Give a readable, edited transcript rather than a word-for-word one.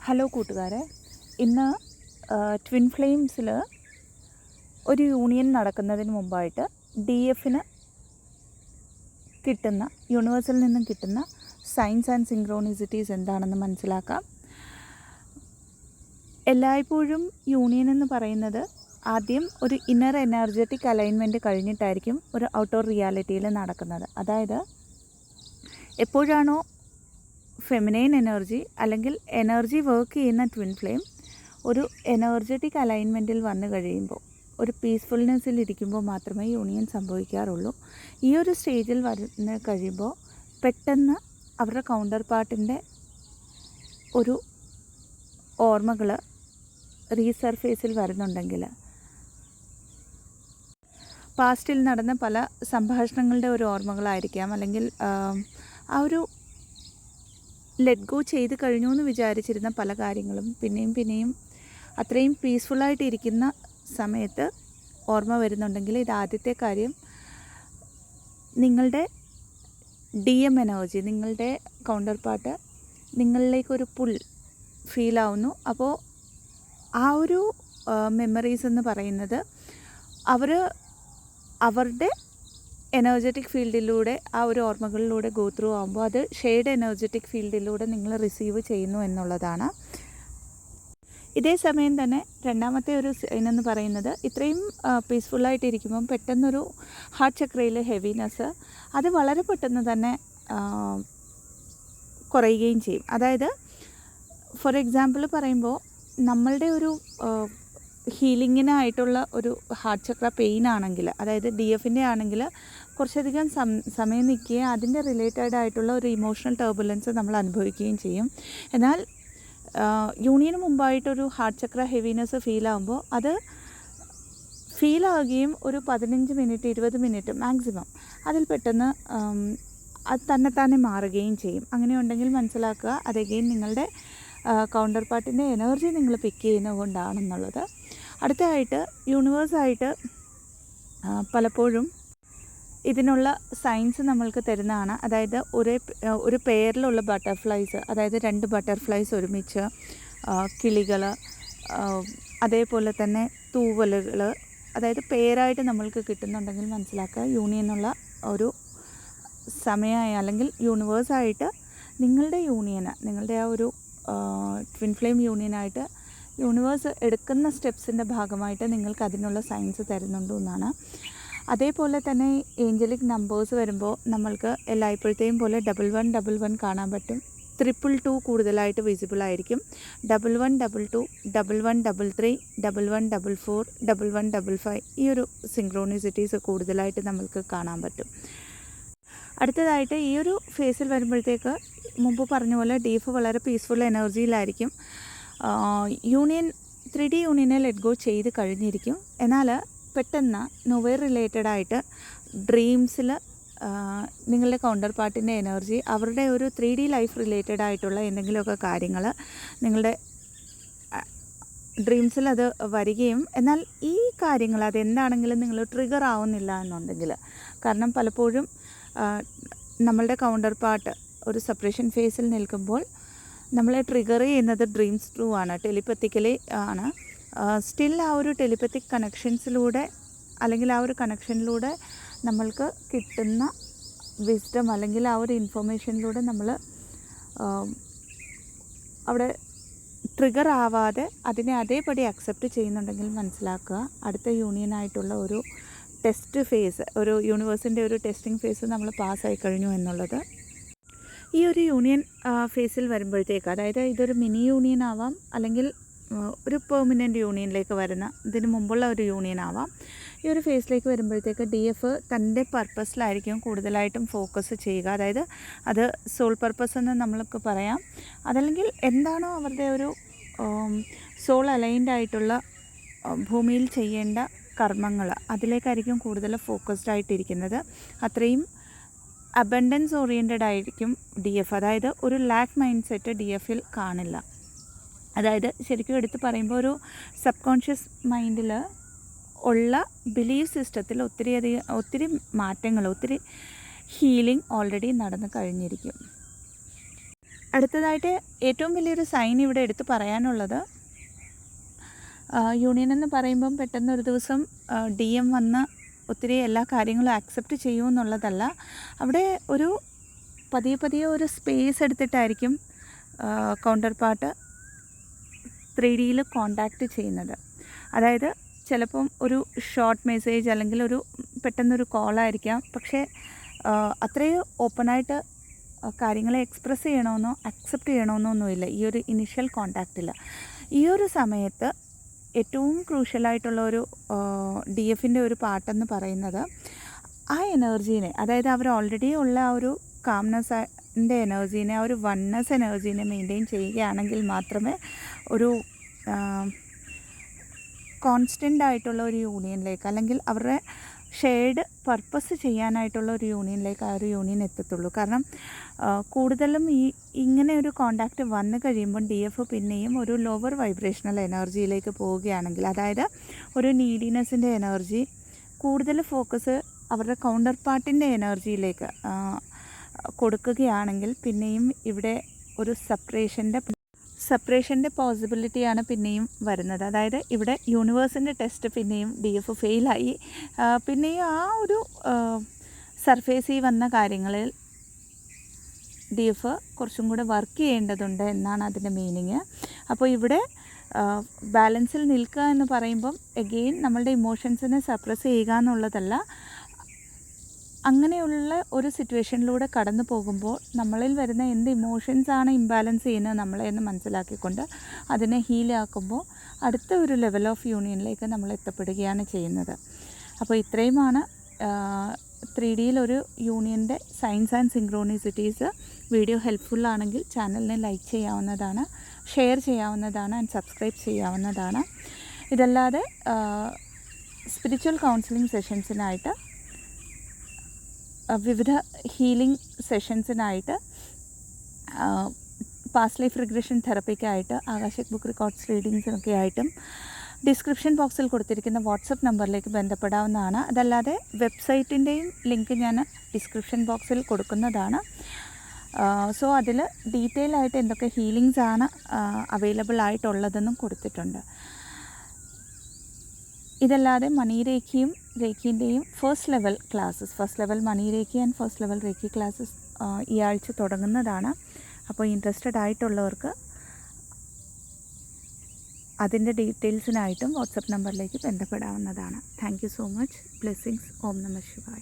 Hello കൂട്ടുകാരെ, ഇന്ന് twin ഫ്ലെയിംസിൽ ഒരു യൂണിയൻ നടക്കുന്നതിന് മുമ്പായിട്ട് DFന് കിട്ടുന്ന യൂണിവേഴ്സിൽ നിന്നും കിട്ടുന്ന സൈൻസ് ആൻഡ് സിങ്ക്രോണിസിറ്റീസ് എന്താണെന്ന് മനസ്സിലാക്കാം. എല്ലായ്പ്പോഴും യൂണിയൻ എന്ന് പറയുന്നത് ആദ്യം ഒരു ഇന്നർ എനർജറ്റിക് അലൈൻമെൻറ്റ് കഴിഞ്ഞിട്ടായിരിക്കും ഒരു ഔട്ടർ റിയാലിറ്റിയിൽ നടക്കുന്നത്. അതായത് എപ്പോഴാണോ ഫെമിനൈൻ എനർജി അല്ലെങ്കിൽ എനർജി വർക്ക് ചെയ്യുന്ന ട്വിൻ ഫ്ലെയിം ഒരു എനർജറ്റിക് അലൈൻമെൻറ്റിൽ വന്നു കഴിയുമ്പോൾ, ഒരു പീസ്ഫുൾനെസ്സിൽ ഇരിക്കുമ്പോൾ മാത്രമേ യൂണിയൻ സംഭവിക്കാറുള്ളൂ. ഈ ഒരു സ്റ്റേജിൽ വന്ന് കഴിയുമ്പോൾ പെട്ടെന്ന് അവരുടെ കൗണ്ടർ പാർട്ടിൻ്റെ ഒരു ഓർമ്മകൾ റീസർഫേസിൽ വരുന്നുണ്ടെങ്കിൽ, പാസ്റ്റിൽ നടന്ന പല സംഭാഷണങ്ങളുടെ ഒരു ഓർമ്മകളായിരിക്കാം, അല്ലെങ്കിൽ ആ ഒരു ലെറ്റ് ഗോ ചെയ്ത് കഴിഞ്ഞു എന്ന് വിചാരിച്ചിരുന്ന പല കാര്യങ്ങളും പിന്നെയും അത്രയും പീസ്ഫുള്ളായിട്ടിരിക്കുന്ന സമയത്ത് ഓർമ്മ വരുന്നുണ്ടെങ്കിൽ, ഇത് ആദ്യത്തെ കാര്യം നിങ്ങളുടെ DM എനർജി, നിങ്ങളുടെ കൗണ്ടർ പാർട്ട് നിങ്ങളിലേക്കൊരു പുൾ ഫീലാവുന്നു. അപ്പോൾ ആ ഒരു മെമ്മറീസ് എന്ന് പറയുന്നത് അവരുടെ എനർജറ്റിക് ഫീൽഡിലൂടെ, ആ ഒരു ഓർമ്മകളിലൂടെ ഗോ ത്രൂ ആകുമ്പോൾ അത് ഷെയ്ഡ് എനർജറ്റിക് ഫീൽഡിലൂടെ നിങ്ങൾ റിസീവ് ചെയ്യുന്നു എന്നുള്ളതാണ്. ഇതേ സമയം തന്നെ രണ്ടാമത്തെ ഒരു സൈൻ എന്ന് പറയുന്നത്, ഇത്രയും പീസ്ഫുള്ളായിട്ടിരിക്കുമ്പം പെട്ടെന്നൊരു ഹാർട്ട് ചക്രയിലെ ഹെവിനെസ് അത് വളരെ പെട്ടെന്ന് തന്നെ കുറയുകയും ചെയ്യും. അതായത് ഫോർ എക്സാമ്പിൾ പറയുമ്പോൾ, നമ്മളുടെ ഒരു ഹീലിങ്ങിനായിട്ടുള്ള ഒരു ഹാർട്ട് ചക്ര പെയിൻ ആണെങ്കിൽ, അതായത് DFൻ്റെ ആണെങ്കിൽ കുറച്ചധികം സമയം നിൽക്കുകയും അതിൻ്റെ റിലേറ്റഡ് ആയിട്ടുള്ള ഒരു ഇമോഷണൽ ടർബുലൻസ് നമ്മൾ അനുഭവിക്കുകയും ചെയ്യും. എന്നാൽ യൂണിയന് മുമ്പായിട്ടൊരു ഹാർട്ട് ചക്ര ഹെവിനെസ് ഫീലാകുമ്പോൾ അത് ഫീലാവുകയും ഒരു 15 മിനിറ്റ് 20 മിനിറ്റ് മാക്സിമം അതിൽ പെട്ടെന്ന് അത് തന്നെത്താനെ മാറുകയും ചെയ്യും. അങ്ങനെയുണ്ടെങ്കിൽ മനസ്സിലാക്കുക, അതെഗെയിൻ നിങ്ങളുടെ കൗണ്ടർ പാർട്ടിൻ്റെ എനർജി നിങ്ങൾ പിക്ക് ചെയ്യുന്നത് കൊണ്ടാണെന്നുള്ളത്. അടുത്തതായിട്ട് യൂണിവേഴ്സായിട്ട് പലപ്പോഴും ഇതിനുള്ള സയൻസ് നമ്മൾക്ക് തരുന്നതാണ്. അതായത് ഒരു പെയറിലുള്ള ബട്ടർഫ്ലൈസ്, അതായത് 2 ബട്ടർഫ്ലൈസ് ഒരുമിച്ച്, കിളികൾ, അതേപോലെ തന്നെ തൂവലുകൾ, അതായത് പെയറായിട്ട് നമ്മൾക്ക് കിട്ടുന്നുണ്ടെങ്കിൽ മനസ്സിലാക്കുക യൂണിയനുള്ള ഒരു സമയമായി, അല്ലെങ്കിൽ യൂണിവേഴ്സായിട്ട് നിങ്ങളുടെ യൂണിയന്, നിങ്ങളുടെ ആ ഒരു ട്വിൻ ഫ്ലെയിം യൂണിയനായിട്ട് യൂണിവേഴ്സ് എടുക്കുന്ന സ്റ്റെപ്സിൻ്റെ ഭാഗമായിട്ട് നിങ്ങൾക്ക് അതിനുള്ള സയൻസ് തരുന്നുണ്ട് എന്നാണ്. അതേപോലെ തന്നെ ഏഞ്ചലിക് നമ്പേഴ്സ് വരുമ്പോൾ നമ്മൾക്ക് എല്ലായ്പ്പോഴത്തെയും പോലെ 1111 കാണാൻ പറ്റും. 222 കൂടുതലായിട്ട് വിസിബിൾ ആയിരിക്കും. 1122, 1133, 1144, 1155 ഈ ഒരു സിങ്ക്രോണിസിറ്റീസ് കൂടുതലായിട്ട് നമ്മൾക്ക് കാണാൻ പറ്റും. അടുത്തതായിട്ട് ഈ ഒരു ഫേസിൽ വരുമ്പോഴത്തേക്ക് മുമ്പ് പറഞ്ഞ പോലെ DF വളരെ പീസ്ഫുൾ എനർജിയിലായിരിക്കും. യൂണിയൻ 3D യൂണിയനെ ലെറ്റ് ഗോ ചെയ്ത് കഴിഞ്ഞിരിക്കും. എന്നാൽ പെട്ടെന്ന് നൊവേർ റിലേറ്റഡ് ആയിട്ട് ഡ്രീംസിൽ നിങ്ങളുടെ കൗണ്ടർ പാർട്ടിൻ്റെ എനർജി, അവരുടെ ഒരു 3D ലൈഫ് റിലേറ്റഡ് ആയിട്ടുള്ള എന്തെങ്കിലുമൊക്കെ കാര്യങ്ങൾ നിങ്ങളുടെ ഡ്രീംസിൽ അത് വരികയും, എന്നാൽ ഈ കാര്യങ്ങൾ അതെന്താണെങ്കിലും നിങ്ങൾ ട്രിഗർ ആവുന്നില്ല എന്നുണ്ടെങ്കിൽ, കാരണം പലപ്പോഴും നമ്മളുടെ കൗണ്ടർ പാർട്ട് ഒരു സെപ്പറേഷൻ ഫേസിൽ നിൽക്കുമ്പോൾ നമ്മളെ ട്രിഗർ ചെയ്യുന്നത് ഡ്രീംസ് ത്രൂ ആണ്, ടെലിപ്പത്തിക്കലി ആണ്. സ്റ്റിൽ ആ ഒരു ടെലിപ്പത്തിക് കണക്ഷൻസിലൂടെ, അല്ലെങ്കിൽ ആ ഒരു കണക്ഷനിലൂടെ നമ്മൾക്ക് കിട്ടുന്ന വിസ്ഡം, അല്ലെങ്കിൽ ആ ഒരു ഇൻഫർമേഷനിലൂടെ നമ്മൾ അവിടെ ട്രിഗർ ആവാതെ അതിനെ അതേപടി അക്സെപ്റ്റ് ചെയ്യുന്നുണ്ടെങ്കിൽ മനസ്സിലാക്കുക, അടുത്ത യൂണിയനായിട്ടുള്ള ഒരു ടെസ്റ്റ് ഫേസ്, ഒരു യൂണിവേഴ്സിൻ്റെ ഒരു ടെസ്റ്റിംഗ് ഫേസ് നമ്മൾ പാസ്സായി കഴിഞ്ഞു എന്നുള്ളത്. ഈ ഒരു യൂണിയൻ ഫേസിൽ വരുമ്പോഴത്തേക്ക്, അതായത് ഇതൊരു മിനി യൂണിയൻ ആവാം, അല്ലെങ്കിൽ ഒരു പെർമനൻറ്റ് യൂണിയനിലേക്ക് വരുന്ന, ഇതിന് മുമ്പുള്ള ഒരു യൂണിയൻ ആവാം. ഈ ഒരു ഫേസിലേക്ക് വരുമ്പോഴത്തേക്ക് DF തൻ്റെ പർപ്പസിലായിരിക്കും കൂടുതലായിട്ടും ഫോക്കസ് ചെയ്യുക. അതായത് അത് സോൾ പർപ്പസ് എന്ന് നമ്മൾക്ക് പറയാം. അതല്ലെങ്കിൽ എന്താണോ അവരുടെ ഒരു സോൾ അലൈൻഡ് ആയിട്ടുള്ള ഭൂമിയിൽ ചെയ്യേണ്ട കർമ്മങ്ങൾ, അതിലേക്കായിരിക്കും കൂടുതൽ ഫോക്കസ്ഡ് ആയിട്ടിരിക്കുന്നത്. അത്രയും അബണ്ടൻസ് ഓറിയൻറ്റഡ് ആയിരിക്കും DF. അതായത് ഒരു ലാക്ക് മൈൻഡ് സെറ്റ് DFൽ കാണില്ല. അതായത് ശരിക്കും എടുത്ത് പറയുമ്പോൾ, ഒരു സബ് കോൺഷ്യസ് മൈൻഡിൽ ഉള്ള ബിലീഫ് സിസ്റ്റത്തിൽ ഒത്തിരി മാറ്റങ്ങൾ, ഒത്തിരി ഹീലിംഗ് ഓൾറെഡി നടന്നു കഴിഞ്ഞിരിക്കും. അടുത്തതായിട്ട് ഏറ്റവും വലിയൊരു സൈൻ ഇവിടെ എടുത്ത് പറയാനുള്ളത്, യൂണിയൻ എന്ന് പറയുമ്പം പെട്ടെന്ന് ഒരു ദിവസം DM വന്ന് ഒത്തിരി എല്ലാ കാര്യങ്ങളും ആക്സെപ്റ്റ് ചെയ്യുമെന്നുള്ളതല്ല. അവിടെ ഒരു പതിയെ ഒരു സ്പേസ് എടുത്തിട്ടായിരിക്കും കൗണ്ടർ പാർട്ട് 3Dയിൽ കോണ്ടാക്റ്റ് ചെയ്യുന്നത്. അതായത് ചിലപ്പം ഒരു ഷോർട്ട് മെസ്സേജ് അല്ലെങ്കിൽ ഒരു പെട്ടെന്നൊരു കോളായിരിക്കാം. പക്ഷേ അത്രയും ഓപ്പണായിട്ട് കാര്യങ്ങളെ എക്സ്പ്രസ് ചെയ്യണമെന്നോ അക്സെപ്റ്റ് ചെയ്യണമെന്നോ ഒന്നുമില്ല ഈ ഒരു ഇനിഷ്യൽ കോണ്ടാക്റ്റിൽ. ഈ ഒരു സമയത്ത് ഏറ്റവും ക്രൂഷ്യലായിട്ടുള്ള ഒരു DFൻ്റെ ഒരു പാർട്ടെന്ന് പറയുന്നത് ആ എനർജീനെ, അതായത് അവർ ഓൾറെഡി ഉള്ള ആ ഒരു കാംനെസ്സിൻ്റെ എനർജീനെ, ആ ഒരു വൺനെസ് എനർജീനെ മെയിൻറ്റെയിൻ ചെയ്യുകയാണെങ്കിൽ മാത്രമേ ഒരു കോൺസ്റ്റൻ്റ് ആയിട്ടുള്ള ഒരു യൂണിയനിലേക്ക്, അല്ലെങ്കിൽ അവരുടെ ഷെയർഡ് പർപ്പസ് ചെയ്യാനായിട്ടുള്ള ഒരു യൂണിയനിലേക്ക് ആ ഒരു യൂണിയൻ എത്തത്തുള്ളൂ. കാരണം കൂടുതലും ഇങ്ങനെ ഒരു കോണ്ടാക്റ്റ് വന്നു കഴിയുമ്പോൾ DF പിന്നെയും ഒരു ലോവർ വൈബ്രേഷണൽ എനർജിയിലേക്ക് പോവുകയാണെങ്കിൽ, അതായത് ഒരു നീഡിനെസ്സിൻ്റെ എനർജി കൂടുതൽ ഫോക്കസ് അവരുടെ കൗണ്ടർ പാർട്ടിൻ്റെ എനർജിയിലേക്ക് കൊടുക്കുകയാണെങ്കിൽ പിന്നെയും ഇവിടെ ഒരു സെപ്പറേഷൻ്റെ പോസിബിലിറ്റിയാണ് പിന്നെയും വരുന്നത്. അതായത് ഇവിടെ യൂണിവേഴ്സിൻ്റെ ടെസ്റ്റ് പിന്നെയും DF ഫെയിലായി. പിന്നെയും ആ ഒരു സർഫേസിൽ വന്ന കാര്യങ്ങളിൽ DF കുറച്ചും കൂടെ വർക്ക് ചെയ്യേണ്ടതുണ്ട് എന്നാണ് അതിൻ്റെ മീനിങ്. അപ്പോൾ ഇവിടെ ബാലൻസിൽ നിൽക്കുക എന്ന് പറയുമ്പം എഗെയിൻ നമ്മളുടെ ഇമോഷൻസിനെ സപ്രസ് ചെയ്യുക എന്നുള്ളതല്ല. അങ്ങനെയുള്ള ഒരു സിറ്റുവേഷനിലൂടെ കടന്നു പോകുമ്പോൾ നമ്മളിൽ വരുന്ന എന്ത് ഇമോഷൻസാണ് ഇംബാലൻസ് ചെയ്യുന്നത് നമ്മളെ എന്ന് മനസ്സിലാക്കിക്കൊണ്ട് അതിനെ ഹീലാക്കുമ്പോൾ അടുത്ത ഒരു ലെവൽ ഓഫ് യൂണിയനിലേക്ക് നമ്മൾ എത്തപ്പെടുകയാണ് ചെയ്യുന്നത്. അപ്പോൾ ഇത്രയുമാണ് 3Dയിൽ ഒരു യൂണിയൻ്റെ സൈൻസ് ആൻഡ് സിങ്ക്രോണിസിറ്റീസ്. വീഡിയോ ഹെൽപ്ഫുള്ളാണെങ്കിൽ ചാനലിനെ ലൈക്ക് ചെയ്യാവുന്നതാണ്, ഷെയർ ചെയ്യാവുന്നതാണ് ആൻഡ് സബ്സ്ക്രൈബ് ചെയ്യാവുന്നതാണ്. ഇതല്ലാതെ സ്പിരിച്വൽ കൗൺസിലിംഗ് സെഷൻസിനായിട്ട്, വിവിധ ഹീലിംഗ് സെഷൻസിനായിട്ട്, പാസ്റ്റ് ലൈഫ് റിഗ്രഷൻ തെറപ്പിക്കായിട്ട്, ആകാശിക് ബുക്ക് റെക്കോർഡ്സ് റീഡിങ്സിനൊക്കെ ആയിട്ടും ഡിസ്ക്രിപ്ഷൻ ബോക്സിൽ കൊടുത്തിരിക്കുന്ന വാട്സപ്പ് നമ്പറിലേക്ക് ബന്ധപ്പെടാവുന്നതാണ്. അതല്ലാതെ വെബ്സൈറ്റിൻ്റെയും ലിങ്ക് ഞാൻ ഡിസ്ക്രിപ്ഷൻ ബോക്സിൽ കൊടുക്കുന്നതാണ്. സോ അതിൽ ഡീറ്റെയിൽ ആയിട്ട് എന്തൊക്കെ ഹീലിങ്സ് ആണ് അവൈലബിൾ ആയിട്ടുള്ളതെന്നും കൊടുത്തിട്ടുണ്ട്. ഇതല്ലാതെ മണിരേഖയും രേഖിൻ്റെയും first level money reiki and first level reiki classes ഈ ആഴ്ച തുടങ്ങുന്നതാണ്. അപ്പോൾ ഇൻട്രസ്റ്റഡ് ആയിട്ടുള്ളവർക്ക് അതിൻ്റെ ഡീറ്റെയിൽസിനായിട്ടും വാട്സപ്പ് നമ്പറിലേക്ക് ബന്ധപ്പെടാവുന്നതാണ്. Thank you so much. Blessings. Om നമഃ ശിവായ.